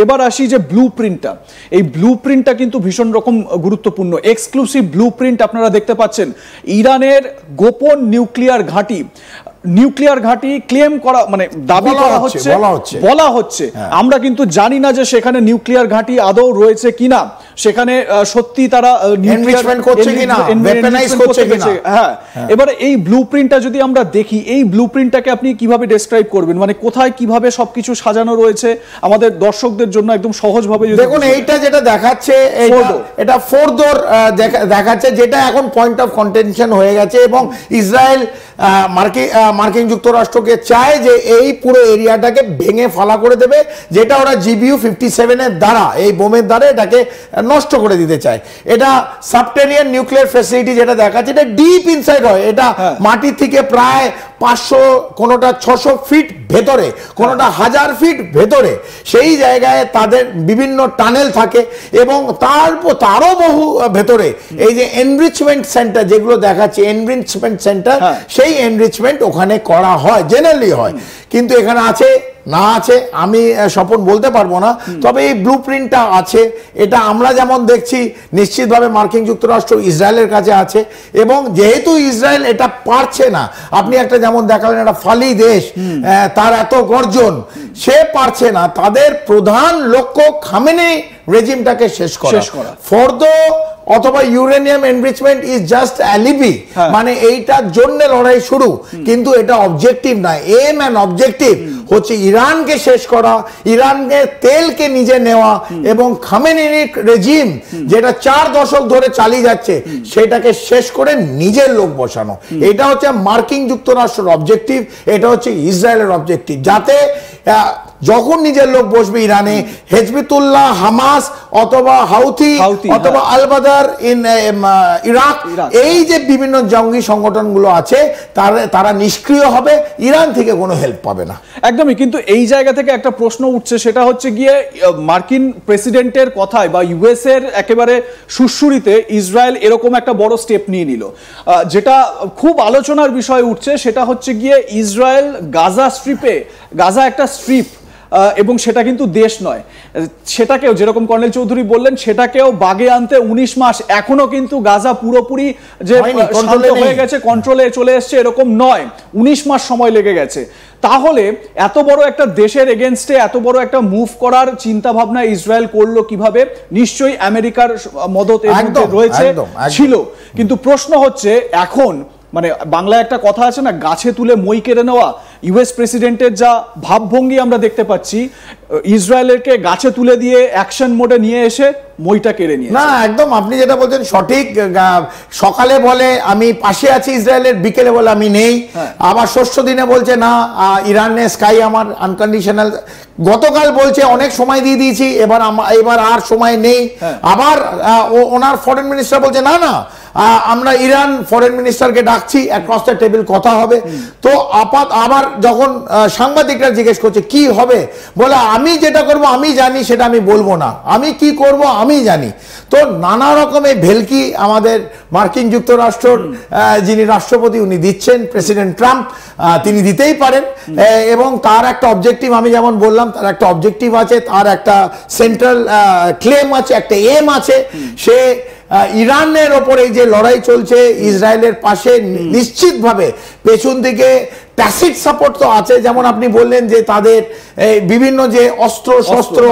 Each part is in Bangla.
এবার আসি যে ব্লু প্রিন্টটা, এই ব্লু প্রিন্টটা কিন্তু ভীষণ রকম গুরুত্বপূর্ণ। এক্সক্লুসিভ ব্লু প্রিন্ট আপনারা দেখতে পাচ্ছেন, ইরানের গোপন নিউক্লিয়ার ঘাঁটি ক্লেম করা, মানে দাবি করা হচ্ছে, বলা হচ্ছে। আমরা কিন্তু জানি না যে সেখানে নিউক্লিয়ার ঘাঁটি আদৌ রয়েছে কিনা, সেখানে সত্যি তারা এনরিচমেন্ট করছে কিনা, ওয়েপনাইজ করছে কিনা। হ্যাঁ, এবারে এই ব্লুপ্রিন্টটা যদি আমরা দেখি, এই ব্লুপ্রিন্টটাকে আপনি কিভাবে ডেসক্রাইব করবেন, মানে কোথায় কিভাবে সবকিছু সাজানো রয়েছে আমাদের দর্শকদের জন্য একদম সহজভাবে? দেখুন, এইটা যেটা দেখাচ্ছে, এটা ফোর্ডোর দেখাচ্ছে, যেটা এখন পয়েন্ট অফ কন্টেনশন হয়ে গেছে, এবং ইসরায়েল মার্কিন যুক্তরাষ্ট্রকে চায় যে এই পুরো এরিয়াটাকে ভেঙে ফালা করে দেবে, যেটা ওরা GBU-57 এর দ্বারা, এই বোমের দ্বারা এটাকে নষ্ট করে দিতে চায়। এটা সাবটেরিয়ান নিউক্লিয়ার ফ্যাসিলিটি যেটা দেখাচ্ছে, এটা ডিপ ইনসাইড হয়, এটা মাটি থেকে প্রায় 500, কোনোটা 600 ফিট ভেতরে, কোনোটা 1000 ফিট ভেতরে, সেই জায়গায় তাদের বিভিন্ন টানেল থাকে, এবং তারও বহু ভেতরে এই যে এনরিচমেন্ট সেন্টার যেগুলো দেখাচ্ছে, এনরিচমেন্ট সেন্টার, সেই এনরিচমেন্ট ওখানে করা হয়, জেনারেলি হয়। কিন্তু এখানে আছে না আছে আমি স্বপন বলতে পারবো না, তবে এই ব্লুপ্রিন্টটা আছে। এটা আমরা যেমন দেখছি, নিশ্চিতভাবে মার্কিন যুক্তরাষ্ট্র ইসরায়েলের কাছে আছে, এবং যেহেতু ইসরায়েল এটা পারছে না, আপনি একটা যেমন দেখালেন একটা ফালি দেশ, তার এত গর্জন, সে পারছে না, তাদের প্রধান লক্ষ্য খামেনি রেজিমটাকে শেষ করা। ফোর্দো অথবা ইউরেনিয়াম এনরিচমেন্ট ইজ জাস্ট অ্যালিবি, মানে এইটার জন্য লড়াই শুরু, কিন্তু এটা অবজেক্টিভ না। এম অ্যান্ড অবজেক্টিভ হচ্ছে ইরানকে শেষ করা, ইরানের তেলকে নিজে নেওয়া, এবং খামেনির রেজিম যেটা 4 দশক ধরে চালিয়ে যাচ্ছে, সেটাকে শেষ করে নিজের লোক বসানো। এটা হচ্ছে মার্কিন যুক্তরাষ্ট্রের অবজেক্টিভ, এটা হচ্ছে ইসরায়েলের অবজেক্টিভ, যাতে যখন নিজের লোক বসবে ইরানে, হেজবুল্লাহ, হামাস অথবা হাউথি অথবা আল বাদার ইন ইরাক, এই যে বিভিন্ন জঙ্গি সংগঠনগুলো আছে, তারা নিষ্ক্রিয় হবে, ইরান থেকে কোনো হেল্প পাবে না। একদমই। কিন্তু এই জায়গা থেকে একটা প্রশ্ন উঠছে, সেটা হচ্ছে গিয়ে মার্কিন প্রেসিডেন্টের কথায় বা ইউএস এর একেবারে সুরসুরিতে ইসরায়েল এরকম একটা বড় স্টেপ নিয়ে নিল, যেটা খুব আলোচনার বিষয় উঠছে, সেটা হচ্ছে গিয়ে ইসরায়েল গাজা একটা স্ট্রিপ, এবং সেটা কিন্তু দেশ নয়, সেটাকেও যেরকম কর্নেল চৌধুরী বললেন, সেটাকেও বাগে আনতে 19 মাস, এখনো কিন্তু গাজা পুরোপুরি যে শান্ত হয়ে গেছে, কন্ট্রোলে চলে এসছে এরকম নয়, 19 মাস সময় লেগে গেছে। তাহলে এত বড় একটা দেশের এগেনস্টে এত বড় একটা মুভ করার চিন্তা ভাবনা ইসরায়েল করলো কিভাবে? নিশ্চয়ই আমেরিকার মদত এর মধ্যে রয়েছে, ছিল। কিন্তু প্রশ্ন হচ্ছে এখন, মানে বাংলায় একটা কথা আছে না, গাছে তুলে মই কেড়ে নেওয়া, ইউএস প্রেসিডেন্টের যা ভাবভঙ্গি আমরা দেখতে পাচ্ছি, ইসরায়েলকে গাছে তুলে দিয়ে অ্যাকশন মোডে নিয়ে এসে মইটা কেড়ে নিয়ে। না, একদম আপনি যেটা বলছেন সঠিক। সকালে বলে আমি পাশে আছি ইসরায়েলের, বিকেলে বলে আমি নেই, আবার ষষ্ঠ দিনে বলছে না ইরানে স্কাই আমার আনকন্ডিশনাল, গতকাল বলছে অনেক সময় দিয়ে দিয়েছি, এবার আর সময় নেই, আবার ওনার ফরেন মিনিস্টার বলছে না না আমরা ইরান ফরেন মিনিস্টারকে ডাকছি, অ্যাক্রস দ্য টেবিল কথা হবে। তো আবার যখন সাংবাদিকরা জিজ্ঞেস করছে কি হবে, বলে আমি যেটা করব আমি জানি, সেটা আমি বলবো না, আমি কি করব আমি জানি। তো নানা রকমের ভেলকি আমাদের মার্কিন যুক্তরাষ্ট্রর যিনি রাষ্ট্রপতি উনি দিচ্ছেন, প্রেসিডেন্ট ট্রাম্প, তিনি দিতেই পারেন, এবং তার একটা অবজেক্টিভ, আমি যেমন বললাম তার একটা অবজেক্টিভ আছে, তার একটা সেন্ট্রাল ক্লেম আছে, একটা এম আছে। সে ইরানের ওপরে যে লড়াই চলছে ইসরায়েলের পাশে, নিশ্চিতভাবে পেছন দিকে ট্যাসিট সাপোর্ট তো আছে, যেমন আপনি বললেন যে তাদের বিভিন্ন যে অস্ত্র শস্ত্র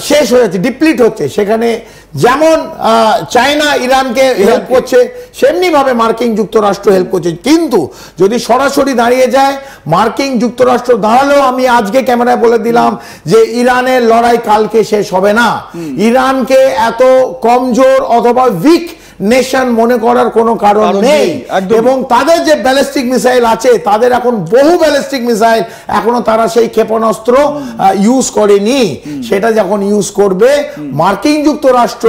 শেষ হয়ে যাচ্ছে, ডিপ্লিট হচ্ছে, সেখানে যেমন চায়না ইরানকে হেল্প করছে, সেমনি ভাবে মার্কিন যুক্তরাষ্ট্র হেল্প করছে। কিন্তু যদি সরাসরি দাঁড়িয়ে যায়, মার্কিন যুক্তরাষ্ট্র দাঁড়ালেও আমি আজকে ক্যামেরায় বলে দিলাম যে ইরানের লড়াই কালকে শেষ হবে না। ইরানকে এত কমজোর অথবা উইক নেশন মনে করার কোনো কারণ নেই, এবং তাদের যে ব্যালিস্টিক মিসাইল আছে, তাদের এখন বহু ব্যালিস্টিক মিসাইল, এখনো তারা সেই ক্ষেপণাস্ত্র ইউজ করেনি। সেটা যখন ইউজ করবে, মার্কিন যুক্তরাষ্ট্র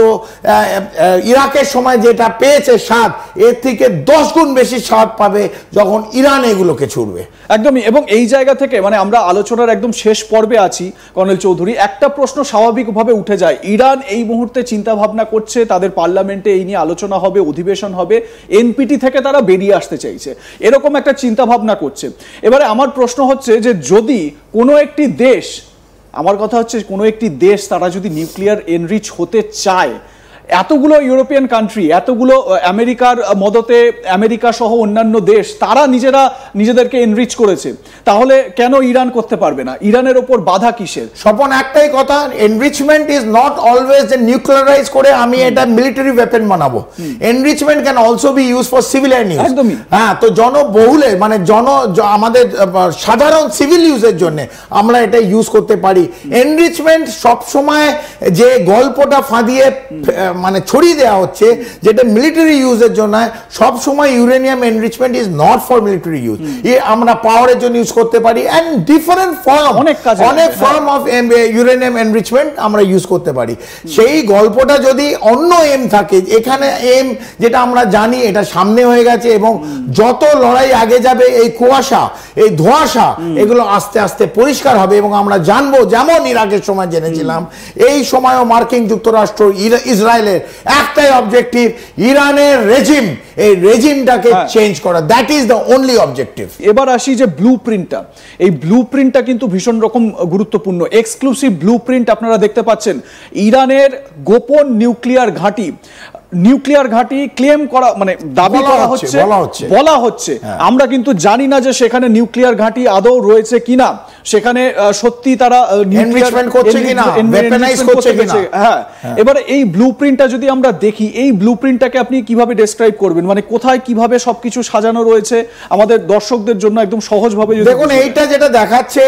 ইরাকের সময় যেটা পেয়েছে স্বাদ, এর থেকে 10 গুণ বেশি স্বাদ পাবে যখন ইরান এগুলোকে ছুড়বে। একদমই। এবং এই জায়গা থেকে, মানে আমরা আলোচনার একদম শেষ পর্বে আছি কর্নেল চৌধুরী, একটা প্রশ্ন স্বাভাবিকভাবে উঠে যায়, ইরান এই মুহূর্তে চিন্তা ভাবনা করছে, তাদের পার্লামেন্টে এই নিয়ে আলোচনা হবে, অধিবেশন হবে, এনপিটি থেকে তারা বেরিয়ে আসতে চাইছে, এরকম একটা চিন্তা ভাবনা করছে। এবারে আমার প্রশ্ন হচ্ছে যে যদি কোনো একটি দেশ আমার কথা হচ্ছে কোনো একটি দেশ তারা যদি নিউক্লিয়ার এনরিচ হতে চায়, এতগুলো ইউরোপিয়ান কান্ট্রি, এতগুলো আমেরিকার মদতে আমেরিকা সহ অন্যান্য দেশ তারা নিজেদেরকে এনরিচ করেছে, তাহলে কেন ইরান করতে পারবে না? ইরানের ওপর বাধা কিসের? স্বপন একটাই কথা, এনরিচমেন্ট ইজ নট অলওয়েজ যে নিউক্লিয়ারাইজ করে আমি এটা মিলিটারি ওয়েপন বানাবো। Enrichment can also be use for civilian use. একদমই। হ্যাঁ, তো জনবহুলে মানে আমাদের সাধারণ সিভিল ইউজের জন্য আমরা এটা ইউজ করতে পারি। এনরিচমেন্ট সব সময় যে গল্পটা ফাঁদিয়ে মানে ছড়িয়ে দেওয়া হচ্ছে যেটা মিলিটারি ইউজের জন্য, সব সময় uranium enrichment is not for military use. আমরা পাওয়ারের জন্য ইউজ করতে পারি এন্ড ডিফারেন্ট ফর্ম, অনেক ফর্ম অফ ইউরেনিয়াম এনরিচমেন্ট আমরা ইউজ করতে পারি। সেই গল্পটা যদি অন্য এম থাকে, এখানে এম যেটা আমরা জানি এটা সামনে হয়ে গেছে এবং যত লড়াই আগে যাবে এই কুয়াশা, এই ধোঁয়াশা এগুলো আস্তে আস্তে পরিষ্কার হবে এবং আমরা জানবো, যেমন ইরাকের সময় জেনেছিলাম এই সময়ও মার্কিন যুক্তরাষ্ট্র ইসরায়েল একটাই অবজেক্টিভ, ইরানের রেজিম, এই রেজিমটাকে চেঞ্জ করা, that is the only objective. এবার আসি যে ব্লুপ্রিন্টটা, এই ব্লুপ্রিন্টটা কিন্তু ভীষণ রকম গুরুত্বপূর্ণ। এক্সক্লুসিভ ব্লুপ্রিন্ট আপনারা দেখতে পাচ্ছেন। ইরানের গোপন নিউক্লিয়ার ঘাঁটি ক্লেম করা, মানে দাবি করা হচ্ছে, বলা হচ্ছে, আমরা কিন্তু জানি না যে সেখানে নিউক্লিয়ার ঘাঁটি আদৌ রয়েছে কিনা, সেখানে সত্যি তারা এনরিচমেন্ট করছে কিনা, ওয়েপনাইজ করছে কিনা। হ্যাঁ, এবারে এই ব্লুপ্রিন্টটা যদি আমরা দেখি, এই ব্লুপ্রিন্টটাকে আপনি কিভাবে ডেসক্রাইব করবেন? মানে কোথায় কিভাবে সবকিছু সাজানো রয়েছে আমাদের দর্শকদের জন্য একদম সহজভাবে দেখুন। এইটা যেটা দেখাচ্ছে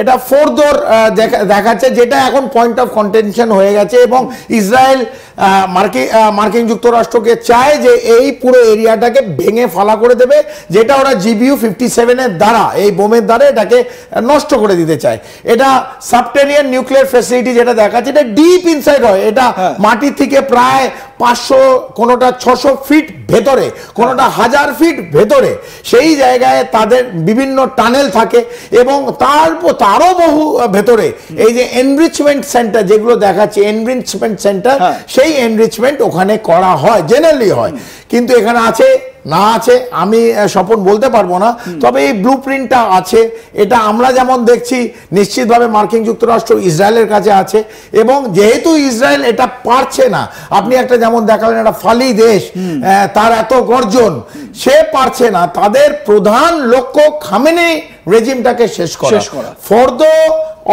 এটা ফোর্থ ডোর দেখাচ্ছে, যেটা এখন পয়েন্ট অফ কন্টেনশন হয়ে গেছে এবং ইসরায়েল মার্কিন যুক্তরাষ্ট্রকে চায় যে এই পুরো এরিয়াটাকে ভেঙে ফালা করে দেবে, যেটা ওরা জিবিইউ 57 এর দ্বারা, এই বোমের দ্বারা এটাকে নষ্ট করে দিতে চায়। এটা সাবটেরিয়ান নিউক্লিয়ার ফ্যাসিলিটি যেটা দেখাচ্ছে, এটা ডিপ ইনসাইড হয়, এটা মাটি থেকে প্রায় 500, কোনোটা 600 ফিট ভেতরে, কোনোটা 1000 ফিট ভেতরে, সেই জায়গায় তাদের বিভিন্ন টানেল থাকে এবং তারও বহু ভেতরে এই যে এনরিচমেন্ট সেন্টার যেগুলো দেখাচ্ছে, এনরিচমেন্ট সেন্টার, সেই এনরিচমেন্ট ওখানে করা হয়, জেনারেলি হয়। কিন্তু এখানে আছে না আছে আমি স্বপন বলতে পারবো না, তবে এই ব্লুপ্রিন্টটা আছে। এটা আমরা যেমন দেখছি নিশ্চিতভাবে মার্কিন যুক্তরাষ্ট্র ইসরায়েলের কাছে আছে এবং যেহেতু ইসরায়েল এটা পারছে না, আপনি একটা যেমন দেখালেন একটা ফালি দেশ, তার এত গর্জন, সে পারছে না, তাদের প্রধান লক্ষ্য খামেনি রেজিমটাকে শেষ করা। ফর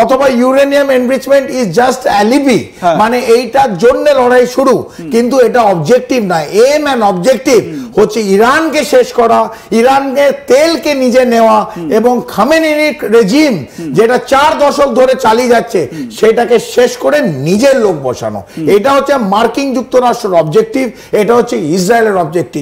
অথবা ইউরেনিয়াম এনরিচমেন্ট ইজ জাস্ট অ্যালিবি, মানে এইটার জন্য লড়াই শুরু, কিন্তু এটা অবজেক্টিভ না। এম এন্ড অবজেক্টিভ হচ্ছে ইরানকে শেষ করা, ইরানের তেলকে নিজে নেওয়া এবং খামেনির রেজিম যেটা 4 দশক ধরে চালিয়ে যাচ্ছে সেটাকে শেষ করে নিজের লোক বসানো। এটা হচ্ছে মার্কিন যুক্তরাষ্ট্রের অবজেক্টিভ, এটা হচ্ছে ইসরায়েলের অবজেক্টিভ।